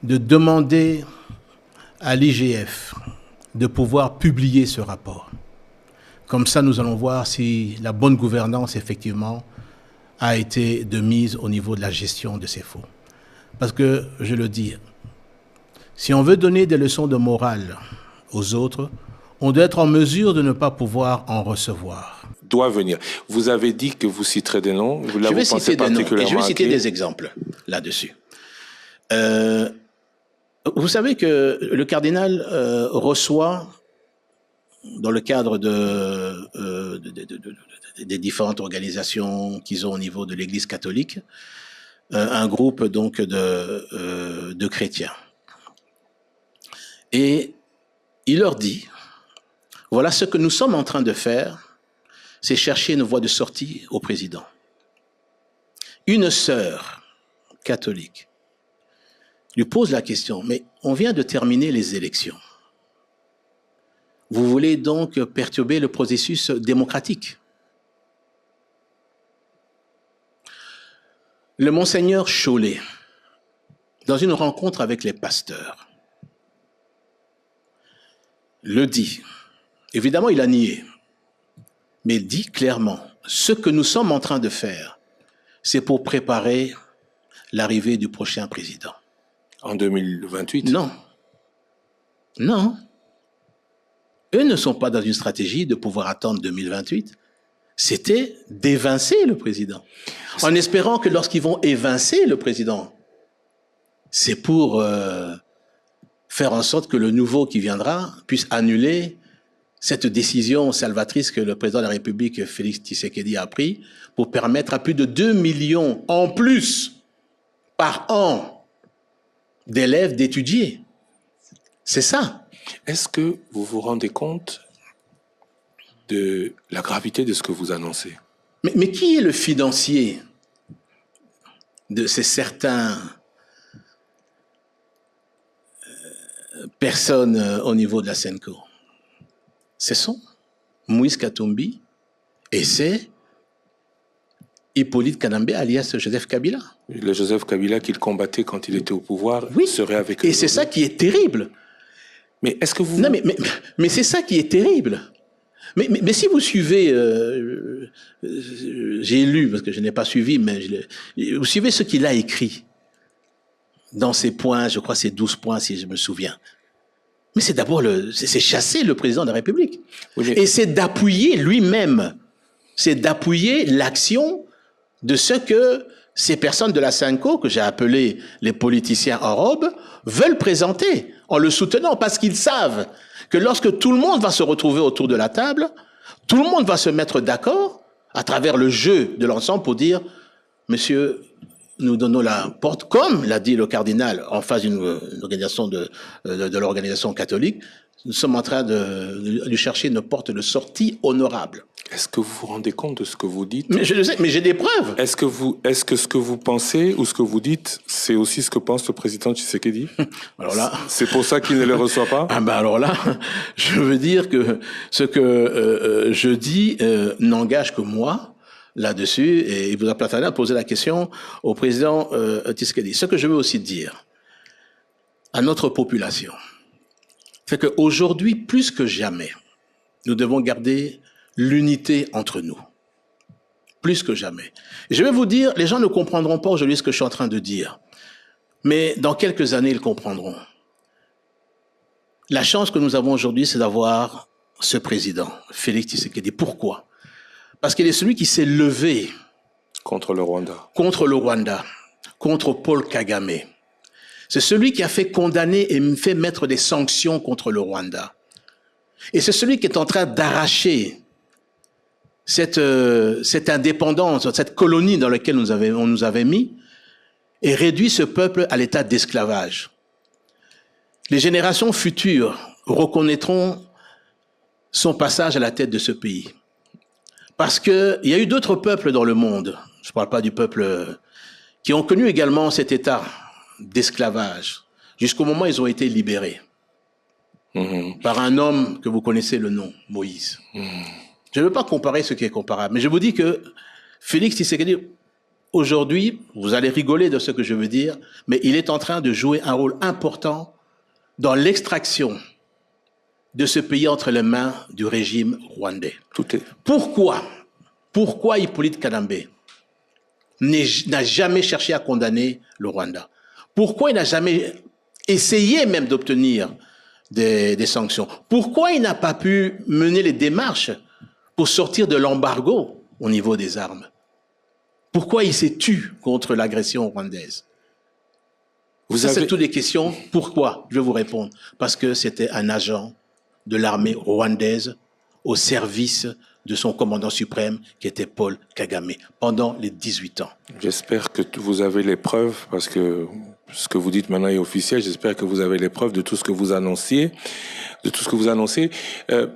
de demander à l'IGF de pouvoir publier ce rapport. Comme ça, nous allons voir si la bonne gouvernance, effectivement, a été de mise au niveau de la gestion de ces fonds. Parce que, je le dis, Si on veut donner des leçons de morale aux autres, on doit être en mesure de ne pas pouvoir en recevoir. Doit venir. Vous avez dit que vous citerez des noms. Là, je vais citer des noms et je vais citer des exemples là-dessus. Vous savez que le cardinal reçoit, dans le cadre des différentes organisations qu'ils ont au niveau de l'Église catholique, un groupe donc de chrétiens. Et il leur dit, voilà ce que nous sommes en train de faire, c'est chercher une voie de sortie au président. Une sœur catholique lui pose la question, mais on vient de terminer les élections. Vous voulez donc perturber le processus démocratique? Le monseigneur Chollet, dans une rencontre avec les pasteurs, le dit. Évidemment, il a nié, mais il dit clairement, ce que nous sommes en train de faire, c'est pour préparer l'arrivée du prochain président. En 2028? Non. Non. Eux ne sont pas dans une stratégie de pouvoir attendre 2028. C'était d'évincer le président. En espérant que lorsqu'ils vont évincer le président, c'est pour faire en sorte que le nouveau qui viendra puisse annuler cette décision salvatrice que le président de la République, Félix Tshisekedi, a prise pour permettre à plus de 2 millions en plus par an d'élèves d'étudier. C'est ça. Est-ce que vous vous rendez compte de la gravité de ce que vous annoncez? Mais qui est le financier de ces certains personnes au niveau de la Senko? Ce sont Moïse Katumbi et c'est Hippolyte Kanambe alias Joseph Kabila. Le Joseph Kabila qu'il combattait quand il était au pouvoir serait avec eux. Et c'est ça qui est terrible. Mais est-ce que vous... Non, mais c'est ça qui est terrible. Mais si vous suivez, j'ai lu, parce que je n'ai pas suivi, mais vous suivez ce qu'il a écrit dans ses points, je crois c'est 12 points si je me souviens. Mais c'est d'abord c'est chasser le président de la République. Oui, et c'est d'appuyer lui-même, c'est d'appuyer l'action de ce que ces personnes de la Senko, que j'ai appelées les politiciens en robe, veulent présenter en le soutenant parce qu'ils savent que lorsque tout le monde va se retrouver autour de la table, tout le monde va se mettre d'accord à travers le jeu de l'ensemble pour dire « Monsieur, nous donnons la porte », comme l'a dit le cardinal en face d'une organisation de l'organisation catholique, nous sommes en train de lui chercher une porte de sortie honorable. Est-ce que vous vous rendez compte de ce que vous dites? Mais je le sais, mais j'ai des preuves. Est-ce que ce que vous pensez ou ce que vous dites, c'est aussi ce que pense le président Tshisekedi? Alors là, c'est pour ça qu'il ne les reçoit pas? Ah ben alors là, je veux dire que ce que je dis n'engage que moi là-dessus, et il vous a platané à poser la question au président Tshisekedi. Ce que je veux aussi dire à notre population, c'est qu'aujourd'hui, plus que jamais, nous devons garder l'unité entre nous. Plus que jamais. Et je vais vous dire, les gens ne comprendront pas aujourd'hui ce que je suis en train de dire. Mais dans quelques années, ils comprendront. La chance que nous avons aujourd'hui, c'est d'avoir ce président, Félix Tshisekedi. Pourquoi? Parce qu'il est celui qui s'est levé contre le Rwanda. Contre le Rwanda, contre Paul Kagame. C'est celui qui a fait condamner et fait mettre des sanctions contre le Rwanda. Et c'est celui qui est en train d'arracher cette indépendance, cette colonie dans laquelle on nous avait mis, et réduit ce peuple à l'état d'esclavage. Les générations futures reconnaîtront son passage à la tête de ce pays. Parce qu'il y a eu d'autres peuples dans le monde, je ne parle pas du peuple, qui ont connu également cet état d'esclavage, jusqu'au moment où ils ont été libérés par un homme que vous connaissez le nom, Moïse. Je ne veux pas comparer ce qui est comparable, mais je vous dis que Félix Tshisekedi, aujourd'hui, vous allez rigoler de ce que je veux dire, mais il est en train de jouer un rôle important dans l'extraction de ce pays entre les mains du régime rwandais. Pourquoi Hippolyte Kanambe n'a jamais cherché à condamner le Rwanda? Pourquoi il n'a jamais essayer même d'obtenir des sanctions. Pourquoi il n'a pas pu mener les démarches pour sortir de l'embargo au niveau des armes? Pourquoi il s'est tu contre l'agression rwandaise? C'est toutes des questions. Pourquoi? Je vais vous répondre. Parce que c'était un agent de l'armée rwandaise au service de son commandant suprême, qui était Paul Kagame, pendant les 18 ans. J'espère que vous avez les preuves, parce que ce que vous dites maintenant est officiel. J'espère que vous avez les preuves de tout ce que vous annonciez.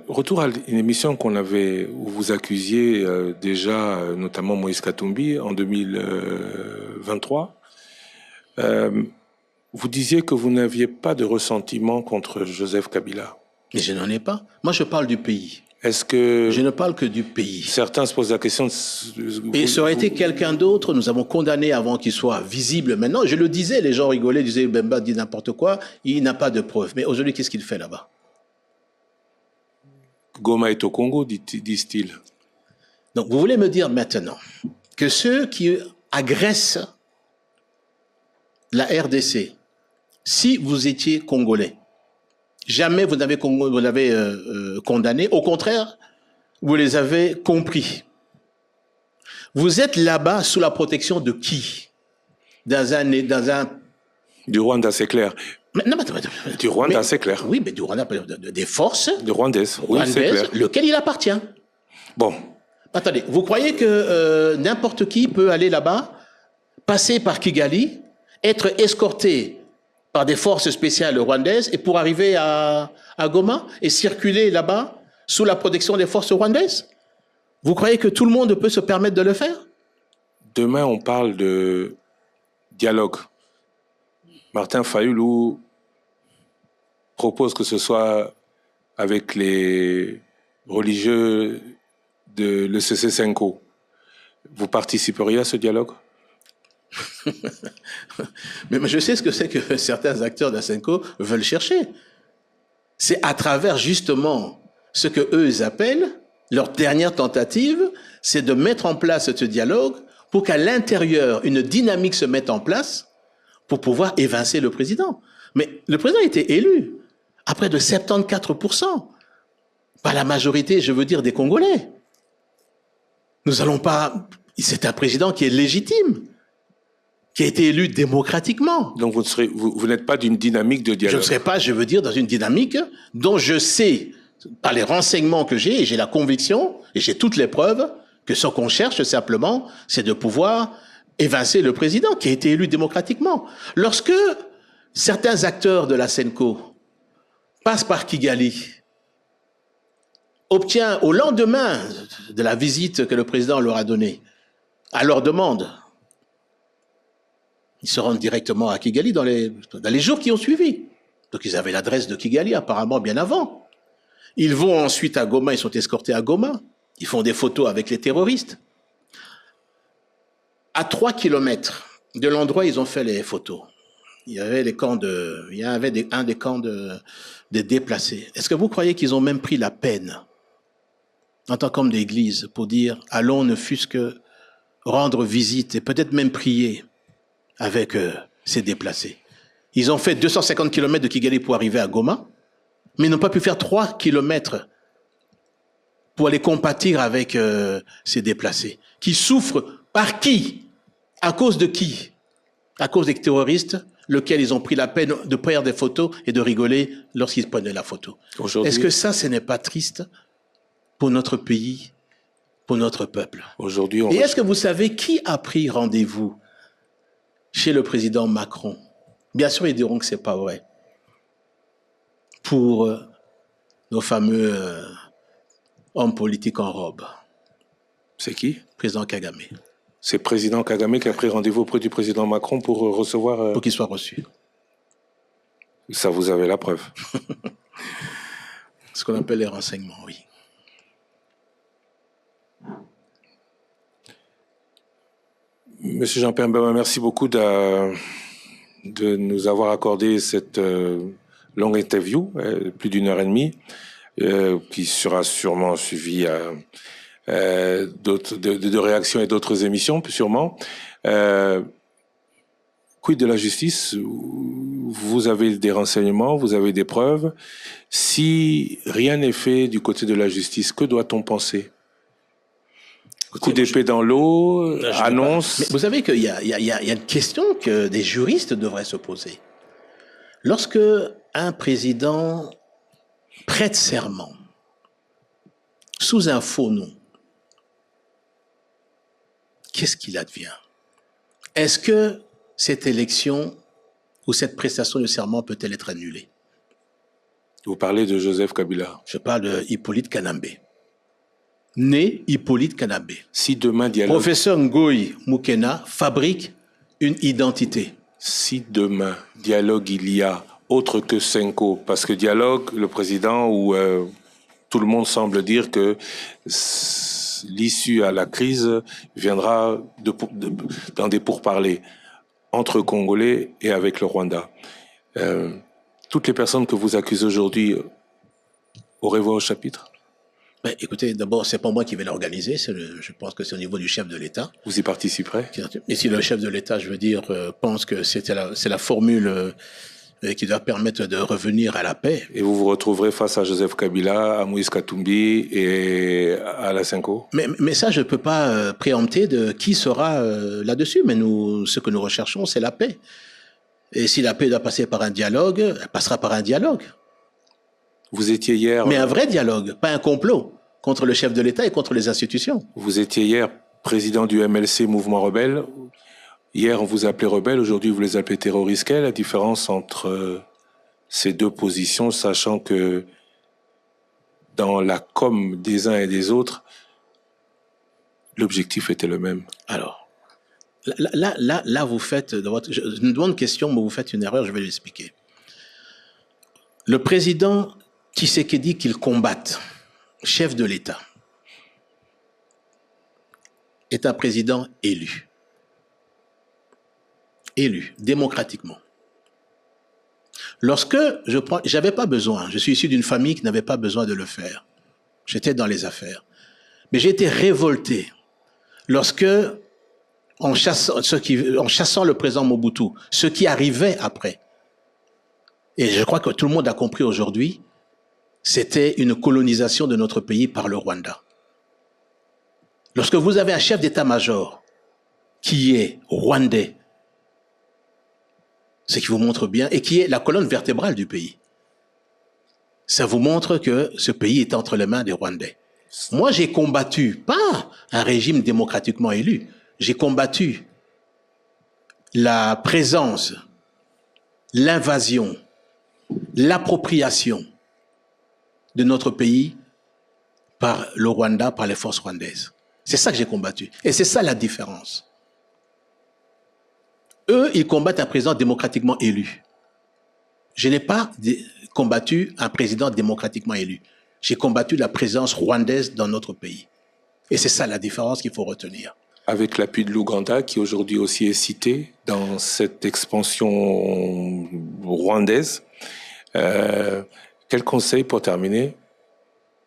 Retour à une émission où vous accusiez déjà, notamment Moïse Katumbi, en 2023. Vous disiez que vous n'aviez pas de ressentiment contre Joseph Kabila. Mais je n'en ai pas. Moi, je parle du pays. Est-ce que... Je ne parle que du pays. Certains se posent la question... Et ça aurait été quelqu'un d'autre, nous avons condamné avant qu'il soit visible. Maintenant, je le disais, les gens rigolaient, disaient, Bemba dit n'importe quoi, il n'a pas de preuves. Mais aujourd'hui, qu'est-ce qu'il fait là-bas? Goma est au Congo, disent-ils. Donc, vous voulez me dire maintenant que ceux qui agressent la RDC, si vous étiez Congolais, jamais vous n'avez condamné. Au contraire, vous les avez compris. Vous êtes là-bas sous la protection de qui? Du Rwanda, c'est clair. Du Rwanda, c'est clair. Oui, mais du Rwanda, des forces. De rwandaises, oui, c'est clair. Lequel il appartient. Bon. Attendez, vous croyez que n'importe qui peut aller là-bas, passer par Kigali, être escorté par des forces spéciales rwandaises et pour arriver à Goma et circuler là-bas sous la protection des forces rwandaises? Vous croyez que tout le monde peut se permettre de le faire? Demain, on parle de dialogue. Martin Fayulu propose que ce soit avec les religieux de l'ECC Senko. Vous participeriez à ce dialogue? Mais je sais ce que c'est que certains acteurs d'Asenko veulent chercher. C'est à travers justement ce que eux ils appellent leur dernière tentative, c'est de mettre en place ce dialogue pour qu'à l'intérieur une dynamique se mette en place pour pouvoir évincer le président. Mais le président a été élu à près de 74%, par la majorité, je veux dire, des Congolais. Nous allons pas... C'est un président qui est légitime, qui a été élu démocratiquement. Donc vous n'êtes pas d'une dynamique de dialogue. Je ne serai pas, je veux dire, dans une dynamique dont je sais, par les renseignements que j'ai, et j'ai la conviction, et j'ai toutes les preuves, que ce qu'on cherche simplement, c'est de pouvoir évincer le président qui a été élu démocratiquement. Lorsque certains acteurs de la Senko passent par Kigali, obtient au lendemain de la visite que le président leur a donnée, à leur demande, ils se rendent directement à Kigali dans les jours qui ont suivi. Donc ils avaient l'adresse de Kigali apparemment bien avant. Ils vont ensuite à Goma, ils sont escortés à Goma. Ils font des photos avec les terroristes. À 3 kilomètres de l'endroit où ils ont fait les photos, il y avait un des camps des déplacés. Est-ce que vous croyez qu'ils ont même pris la peine, en tant qu'homme d'église, pour dire « allons ne fût-ce que rendre visite et peut-être même prier avec ces déplacés ». Ils ont fait 250 kilomètres de Kigali pour arriver à Goma, mais ils n'ont pas pu faire 3 kilomètres pour aller compatir avec ces déplacés, qui souffrent par qui? À cause de qui? À cause des terroristes, lesquels ils ont pris la peine de prendre des photos et de rigoler lorsqu'ils prenaient la photo. Est-ce que ça, ce n'est pas triste pour notre pays, pour notre peuple? Aujourd'hui, et est-ce que vous savez qui a pris rendez-vous chez le président Macron? Bien sûr, ils diront que c'est pas vrai. Pour nos fameux hommes politiques en robe. C'est qui? Président Kagame. C'est président Kagame qui a pris rendez-vous auprès du président Macron pour recevoir... Pour qu'il soit reçu. Ça, vous avez la preuve. Ce qu'on appelle les renseignements, oui. Monsieur Jean-Pierre Mbemba, merci beaucoup de nous avoir accordé cette longue interview, plus d'1h30, qui sera sûrement suivie de réactions et d'autres émissions, sûrement. Quid de la justice? Vous avez des renseignements, vous avez des preuves. Si rien n'est fait du côté de la justice, que doit-on penser? Coup d'épée dans l'eau, annonce. Mais vous savez qu'il y a une question que des juristes devraient se poser. Lorsque un président prête serment sous un faux nom, qu'est-ce qu'il advient? Est-ce que cette élection ou cette prestation de serment peut-elle être annulée? Vous parlez de Joseph Kabila. Je parle de Hippolyte Kanambe. Né Hippolyte Kanambe. Si demain dialogue... Professeur Ngoï Moukena fabrique une identité. Si demain dialogue il y a autre que Senko, parce que dialogue, le président ou tout le monde semble dire que l'issue à la crise viendra dans des pourparlers entre Congolais et avec le Rwanda. Toutes les personnes que vous accusez aujourd'hui auraient voix au chapitre? Ben, écoutez, d'abord, c'est pas moi qui vais l'organiser. Je pense que c'est au niveau du chef de l'État. Vous y participerez? Et si le chef de l'État, je veux dire, pense que c'est la formule qui doit permettre de revenir à la paix. Et vous vous retrouverez face à Joseph Kabila, à Moïse Katumbi et à la Senko? Mais ça, je peux pas préempter de qui sera là-dessus. Mais ce que nous recherchons, c'est la paix. Et si la paix doit passer par un dialogue, elle passera par un dialogue. Vous étiez hier... Mais un vrai dialogue, pas un complot contre le chef de l'État et contre les institutions. Vous étiez hier président du MLC, Mouvement Rebelle. Hier, on vous appelait rebelle, aujourd'hui, vous les appelez terroristes. Quelle est la différence entre ces deux positions, sachant que dans la com des uns et des autres, l'objectif était le même? Alors, là vous faites, une bonne question, mais vous faites une erreur, je vais l'expliquer. Le président Tshisekedi qu'il combatte, chef de l'État, est un président élu. Élu, démocratiquement. Lorsque j'avais pas besoin, je suis issu d'une famille qui n'avait pas besoin de le faire. J'étais dans les affaires. Mais j'ai été révolté lorsque, en chassant le président Mobutu, ce qui arrivait après, et je crois que tout le monde a compris aujourd'hui, c'était une colonisation de notre pays par le Rwanda. Lorsque vous avez un chef d'état-major qui est rwandais, ce qui vous montre bien, et qui est la colonne vertébrale du pays, ça vous montre que ce pays est entre les mains des Rwandais. Moi, j'ai combattu, pas un régime démocratiquement élu, j'ai combattu la présence, l'invasion, l'appropriation de notre pays par le Rwanda, par les forces rwandaises. C'est ça que j'ai combattu. Et c'est ça la différence. Eux, ils combattent un président démocratiquement élu. Je n'ai pas combattu un président démocratiquement élu. J'ai combattu la présence rwandaise dans notre pays. Et c'est ça la différence qu'il faut retenir. Avec l'appui de l'Ouganda, qui aujourd'hui aussi est cité dans cette expansion rwandaise, quel conseil pour terminer,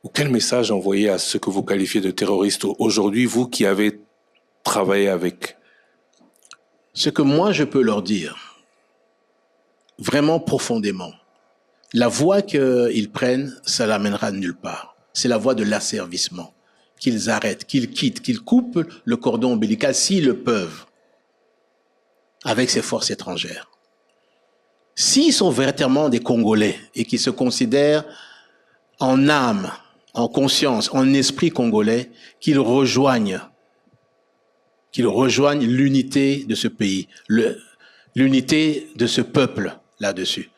ou quel message envoyer à ceux que vous qualifiez de terroristes aujourd'hui, vous qui avez travaillé avec? Ce que moi je peux leur dire, vraiment profondément, la voie qu'ils prennent, ça l'amènera nulle part. C'est la voie de l'asservissement. Qu'ils arrêtent, qu'ils quittent, qu'ils coupent le cordon ombilical s'ils le peuvent avec ces forces étrangères. S'ils sont véritablement des Congolais et qui se considèrent en âme, en conscience, en esprit congolais, qu'ils rejoignent l'unité de ce pays, l'unité de ce peuple là-dessus.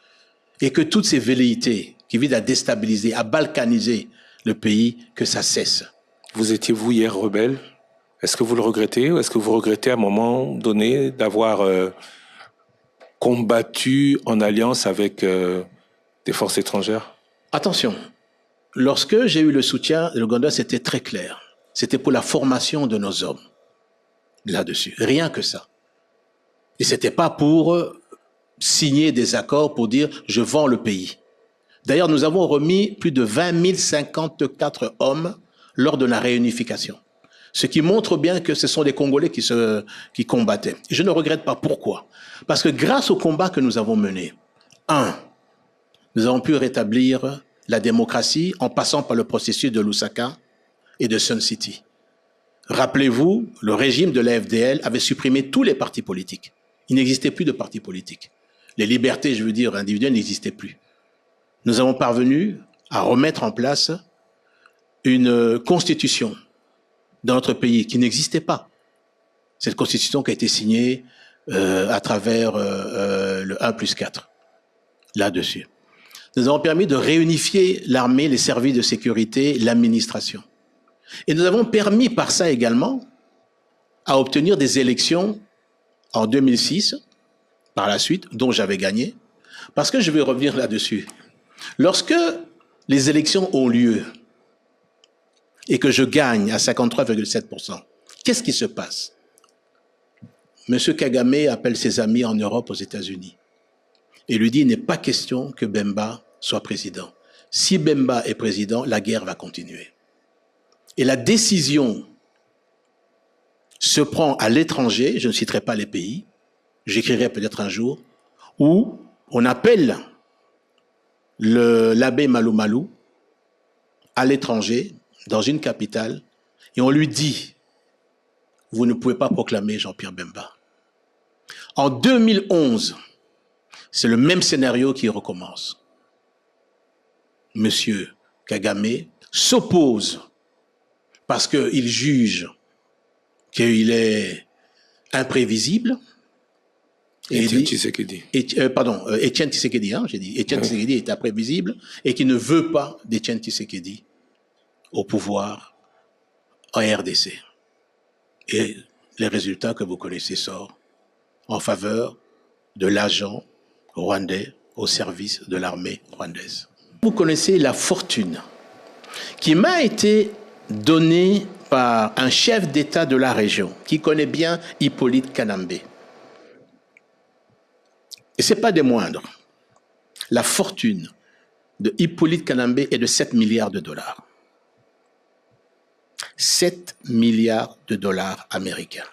Et que toutes ces velléités qui visent à déstabiliser, à balkaniser le pays, que ça cesse. Vous étiez, vous, hier, rebelle. Est-ce que vous le regrettez ou est-ce que vous regrettez à un moment donné d'avoir combattu en alliance avec des forces étrangères? Attention, lorsque j'ai eu le soutien de l'Ouganda, c'était très clair. C'était pour la formation de nos hommes là-dessus. Rien que ça. Et c'était pas pour signer des accords pour dire « je vends le pays ». D'ailleurs, nous avons remis plus de 20 054 hommes lors de la réunification. Ce qui montre bien que ce sont des Congolais qui combattaient. Et je ne regrette pas. Pourquoi? Parce que grâce au combat que nous avons mené, nous avons pu rétablir la démocratie en passant par le processus de Lusaka et de Sun City. Rappelez-vous, le régime de la FDL avait supprimé tous les partis politiques. Il n'existait plus de partis politiques. Les libertés, je veux dire, individuelles n'existaient plus. Nous avons parvenu à remettre en place une constitution dans notre pays qui n'existait pas. Cette constitution qui a été signée à travers le 1+4, là-dessus. Nous avons permis de réunifier l'armée, les services de sécurité, l'administration. Et nous avons permis par ça également à obtenir des élections en 2006, par la suite, dont j'avais gagné, parce que je vais revenir là-dessus. Lorsque les élections ont lieu et que je gagne à 53,7%, qu'est-ce qui se passe? Monsieur Kagame appelle ses amis en Europe, aux États-Unis, et lui dit, il n'est pas question que Bemba soit président. Si Bemba est président, la guerre va continuer. Et la décision se prend à l'étranger, je ne citerai pas les pays, j'écrirai peut-être un jour, où on appelle l'abbé Malou Malou à l'étranger, dans une capitale, et on lui dit, vous ne pouvez pas proclamer Jean-Pierre Bemba. En 2011, c'est le même scénario qui recommence. Monsieur Kagame s'oppose parce qu'il juge qu'il est imprévisible. Étienne Tshisekedi. Étienne Tshisekedi, j'ai dit. Étienne Tshisekedi est imprévisible et qui ne veut pas d'Étienne Tshisekedi au pouvoir en RDC. Et les résultats que vous connaissez sortent en faveur de l'agent rwandais au service de l'armée rwandaise. Vous connaissez la fortune qui m'a été donnée par un chef d'État de la région qui connaît bien Hippolyte Kanambe. Et ce n'est pas des moindres. La fortune de Hippolyte Kanambe est de 7 milliards de dollars. 7 milliards de dollars américains.